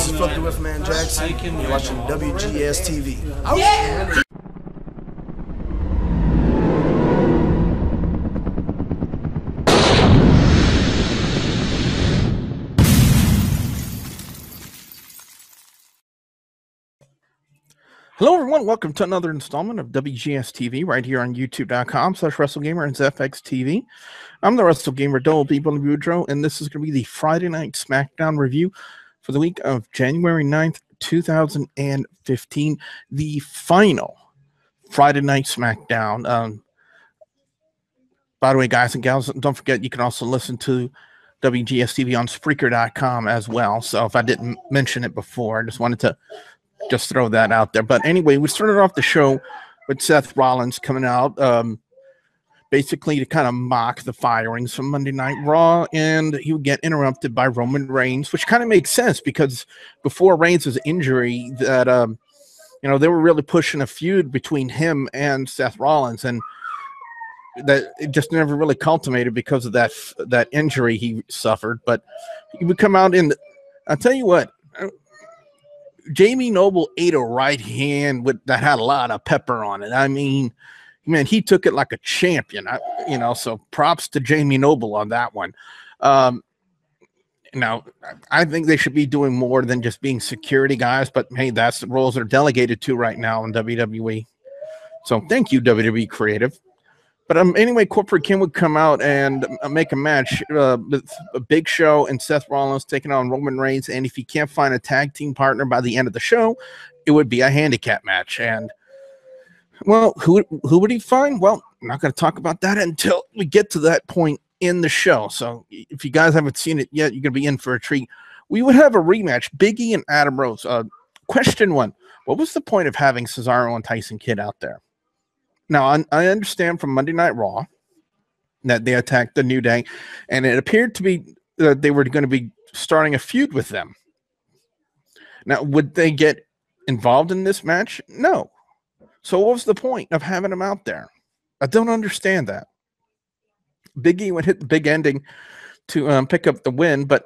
This is Fuck the With Man Jackson. You're watching WGS-TV. Yeah. Hello everyone, welcome to another installment of WGS-TV right here on youtube.com/WrestleGamer and ZFX-TV. I'm the WrestleGamer Mizdow, and this is going to be the Friday Night Smackdown review for the week of January 9th, 2015, the final Friday Night Smackdown. By the way, guys and gals, don't forget you can also listen to WGS-TV on Spreaker.com as well. So if I didn't mention it before, I just wanted to throw that out there. But anyway, we started off the show with Seth Rollins coming out basically to kind of mock the firings from Monday Night Raw, and he would get interrupted by Roman Reigns, which kind of makes sense because before Reigns' injury that you know, they were really pushing a feud between him and Seth Rollins, and that it just never really culminated because of that injury he suffered. But he would come out and I'll tell you what, Jamie Noble ate a right hand that had a lot of pepper on it. I mean, man, he took it like a champion. You know, so props to Jamie Noble on that one. Now, I think they should be doing more than just being security guys, but hey, that's the roles they're delegated to right now in WWE. So thank you, WWE Creative. But anyway, Corporate Kim would come out and make a match with a Big Show and Seth Rollins taking on Roman Reigns. And if he can't find a tag team partner by the end of the show, it would be a handicap match. And, well, who would he find? Well, I'm not going to talk about that until we get to that point in the show. So if you guys haven't seen it yet, you're going to be in for a treat. We would have a rematch, Biggie and Adam Rose. Question one, what was the point of having Cesaro and Tyson Kidd out there? Now, I understand from Monday Night Raw that they attacked the New Day, and it appeared to be that they were going to be starting a feud with them. Now, would they get involved in this match? No. So what was the point of having them out there? I don't understand that. Big E would hit the big ending to pick up the win, but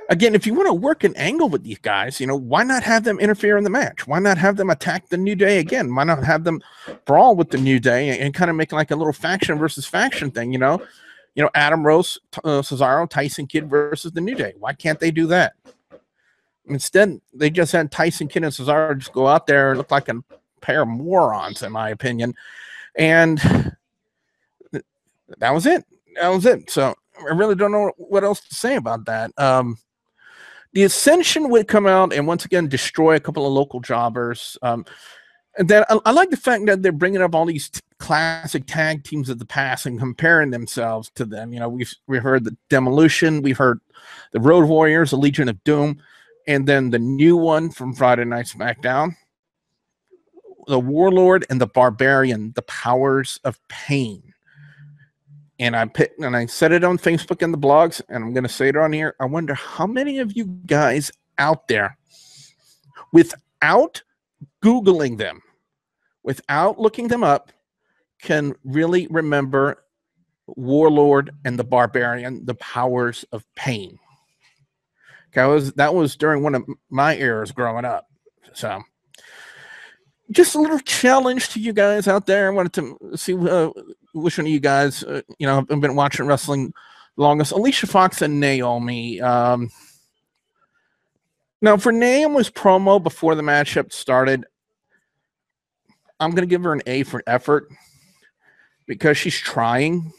again, if you want to work an angle with these guys, you know, why not have them interfere in the match? Why not have them attack the New Day again? Why not have them brawl with the New Day and kind of make like a little faction versus faction thing, you know? You know, Adam Rose, Cesaro, Tyson Kidd versus the New Day. Why can't they do that? Instead, they just had Tyson Kidd and Cesaro just go out there and look like a pair of morons, in my opinion. And that was it. That was it. So I really don't know what else to say about that. The Ascension would come out and once again destroy a couple of local jobbers. And then I like the fact that they're bringing up all these classic tag teams of the past and comparing themselves to them. You know, we've heard the Demolition, we've heard the Road Warriors, the Legion of Doom, and then the new one from Friday Night Smackdown, the Warlord and the Barbarian, the Powers of Pain. And I said it on Facebook and the blogs, and I'm going to say it on here. I wonder how many of you guys out there, without Googling them, without looking them up, can really remember Warlord and the Barbarian, the Powers of Pain. Okay, that was during one of my eras growing up. So just a little challenge to you guys out there. I wanted to see which one of you guys, you know, have been watching wrestling longest. Alicia Fox and Naomi. Now, for Naomi's promo before the matchup started, I'm going to give her an A for effort because she's trying.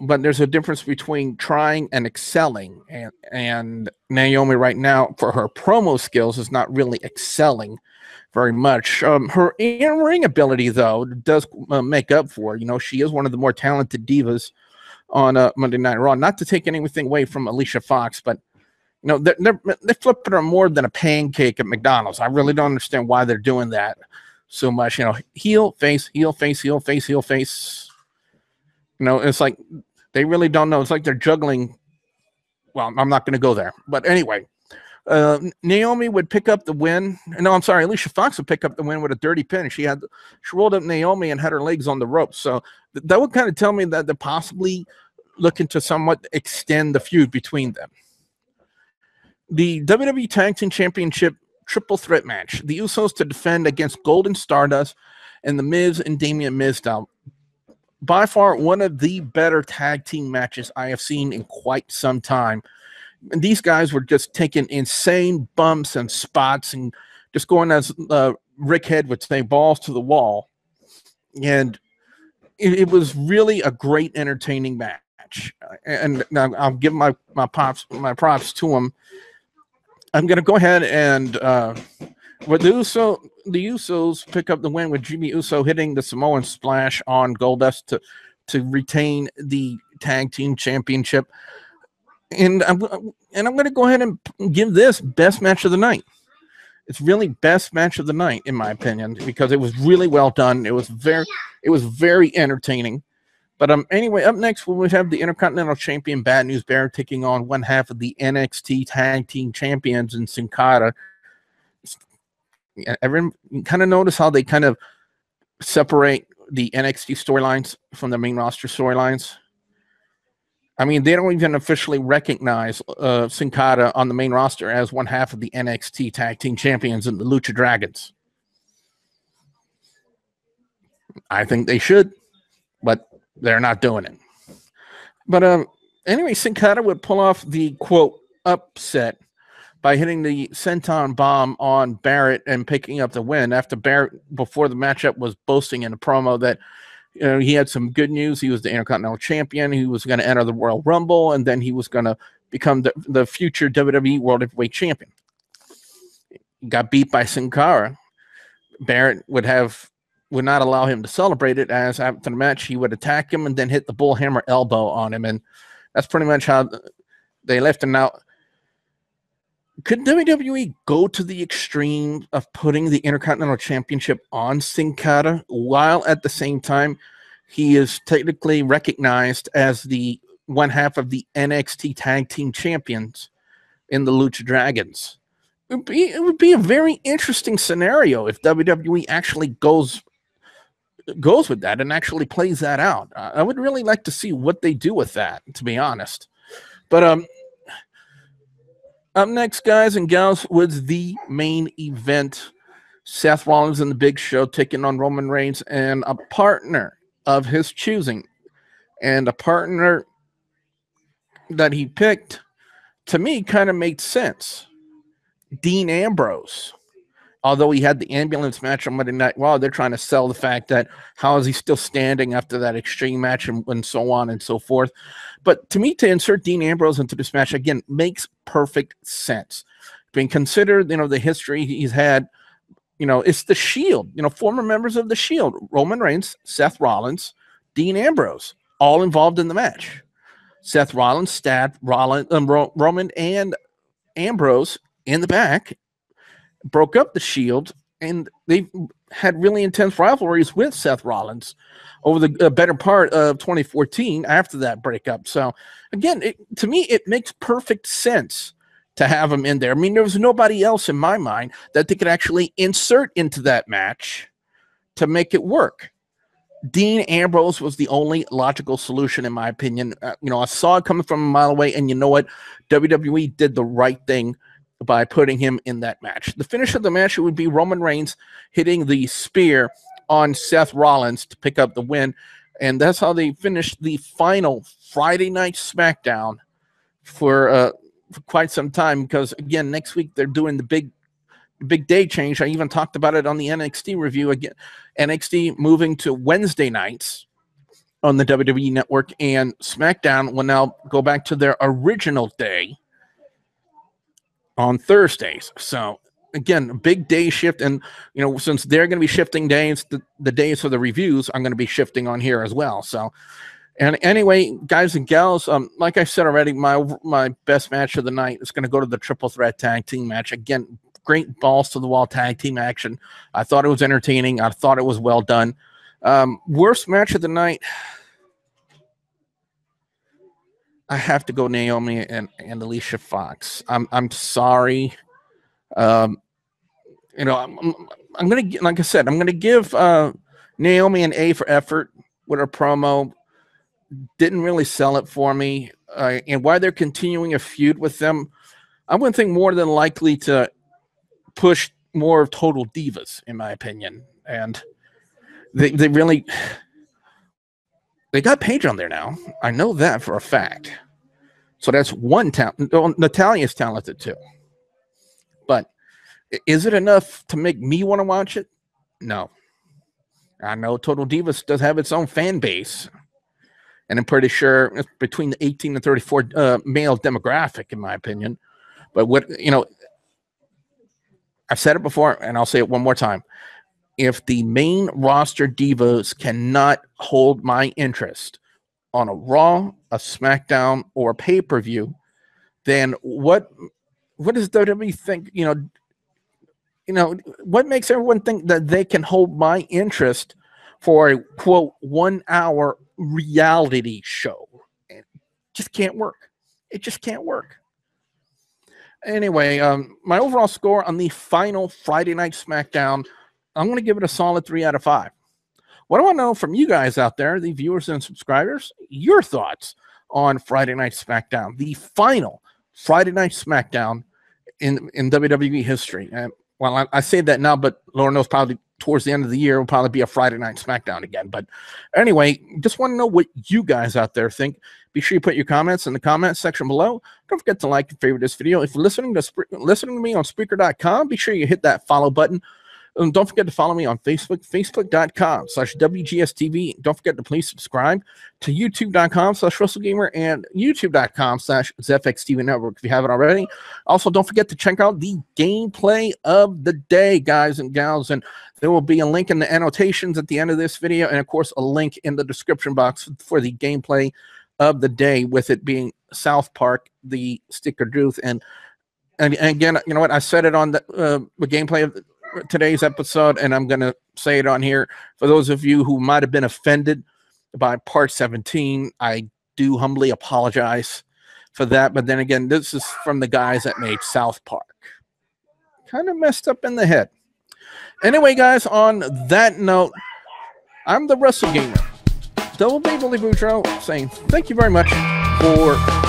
But there's a difference between trying and excelling. And Naomi right now, for her promo skills, is not really excelling very much. Her in-ring ability, though, does make up for it. You know, she is one of the more talented divas on Monday Night Raw. Not to take anything away from Alicia Fox, but, you know, they're flipping her more than a pancake at McDonald's. I really don't understand why they're doing that so much. You know, heel, face, heel, face, heel, face, heel, face. You know, it's like they really don't know. It's like they're juggling. Well, I'm not going to go there. But anyway, Naomi would pick up the win. No, I'm sorry. Alicia Fox would pick up the win with a dirty pin. She rolled up Naomi and had her legs on the ropes. So that would kind of tell me that they're possibly looking to somewhat extend the feud between them. The WWE Tag Team Championship triple threat match. The Usos to defend against Gold and Stardust and the Miz and Damien Mizdow. By far one of the better tag team matches I have seen in quite some time. And these guys were just taking insane bumps and spots and just going, as Rick Head would say, balls to the wall. And it was really a great, entertaining match. And now I'll give my props to them. I'm going to go ahead and with the Usos pick up the win with Jimmy Uso hitting the Samoan splash on Goldust to retain the tag team championship. And I'm going to go ahead and give this best match of the night. It's really best match of the night, in my opinion, because it was really well done. It was very entertaining. But anyway, up next we have the Intercontinental Champion Bad News Bear taking on one half of the NXT Tag Team Champions in Sin Cara. Everyone kind of notice how they kind of separate the NXT storylines from the main roster storylines. I mean, they don't even officially recognize Sin Cara on the main roster as one half of the NXT Tag Team Champions and the Lucha Dragons. I think they should, but they're not doing it. But anyway, Sin Cara would pull off the, quote, upset by hitting the senton bomb on Barrett and picking up the win after Barrett, before the matchup, was boasting in a promo that he had some good news. He was the Intercontinental Champion. He was going to enter the Royal Rumble, and then he was going to become the future WWE World Heavyweight Champion. He got beat by Sin Cara. Barrett would not allow him to celebrate it, as after the match he would attack him and then hit the bullhammer elbow on him, and that's pretty much how they left him. Now, could WWE go to the extreme of putting the Intercontinental Championship on Sin Cara while at the same time he is technically recognized as the one half of the NXT Tag Team Champions in the Lucha Dragons? It would be a very interesting scenario if WWE actually goes with that and actually plays that out. I would really like to see what they do with that, to be honest. But up next, guys and gals, was the main event. Seth Rollins and the Big Show taking on Roman Reigns and a partner of his choosing. And a partner that he picked, to me, kind of made sense. Dean Ambrose. Although he had the ambulance match on Monday Night Raw, they're trying to sell the fact that how is he still standing after that extreme match and so on and so forth. But to me, to insert Dean Ambrose into this match, again, makes perfect sense. Being considered, the history he's had, it's the Shield, former members of the Shield, Roman Reigns, Seth Rollins, Dean Ambrose, all involved in the match. Seth Rollins stabbed Roman and Ambrose in the back, broke up the Shield, and they had really intense rivalries with Seth Rollins over the better part of 2014 after that breakup. So again, to me, it makes perfect sense to have him in there. I mean, there was nobody else in my mind that they could actually insert into that match to make it work. Dean Ambrose was the only logical solution, in my opinion. I saw it coming from a mile away, and you know what? WWE did the right thing by putting him in that match. The finish of the match would be Roman Reigns hitting the spear on Seth Rollins to pick up the win, and that's how they finished the final Friday Night Smackdown for quite some time, because, again, next week they're doing the big day change. I even talked about it on the NXT review. Again, NXT moving to Wednesday nights on the WWE Network, and SmackDown will now go back to their original day on Thursdays. So again, a big day shift, and since they're going to be shifting days, the days for the reviews are going to be shifting on here as well. So, and anyway, guys and gals, like I said already, my best match of the night is going to go to the triple threat tag team match. Again, great balls to the wall tag team action. I thought it was entertaining. I thought it was well done. Worst match of the night, I have to go Naomi and Alicia Fox. I'm sorry. I'm gonna, like I said, I'm gonna give Naomi an A for effort with her promo. Didn't really sell it for me, and why they're continuing a feud with them. I would think more than likely to push more of Total Divas, in my opinion. And they really, they got Paige on there now. I know that for a fact. So that's one talent. Natalia's talented too. But is it enough to make me want to watch it? No. I know Total Divas does have its own fan base. And I'm pretty sure it's between the 18 and 34 male demographic, in my opinion. But what, you know, I've said it before, and I'll say it one more time. If the main roster divas cannot hold my interest on a Raw, a SmackDown, or a pay-per-view, then what does WWE think? You know, what makes everyone think that they can hold my interest for a quote 1 hour reality show? It just can't work. It just can't work. Anyway, my overall score on the final Friday Night Smackdown, I'm going to give it a solid 3 out of 5. What I want to know from you guys out there, the viewers and subscribers, your thoughts on Friday Night Smackdown, the final Friday Night Smackdown in WWE history. And well, I say that now, but Lord knows probably towards the end of the year will probably be a Friday Night Smackdown again. But anyway, just want to know what you guys out there think. Be sure you put your comments in the comment section below. Don't forget to like and favorite this video. If you're listening to me on Spreaker.com, be sure you hit that follow button. And don't forget to follow me on Facebook, facebook.com/WGS-TV. Don't forget to please subscribe to youtube.com/WrestleGamer and youtube.com/ZFXTV Network if you haven't already. Also, don't forget to check out the gameplay of the day, guys and gals. And there will be a link in the annotations at the end of this video. And, of course, a link in the description box for the gameplay of the day, with it being South Park, the Stick or Truth. And again, you know what? I said it on the gameplay of today's episode, and I'm going to say it on here. For those of you who might have been offended by part 17, I do humbly apologize for that. But then again, this is from the guys that made South Park. Kind of messed up in the head. Anyway, guys, on that note, I'm the WrestleGamer, Double B Billy Boudreaux, saying thank you very much for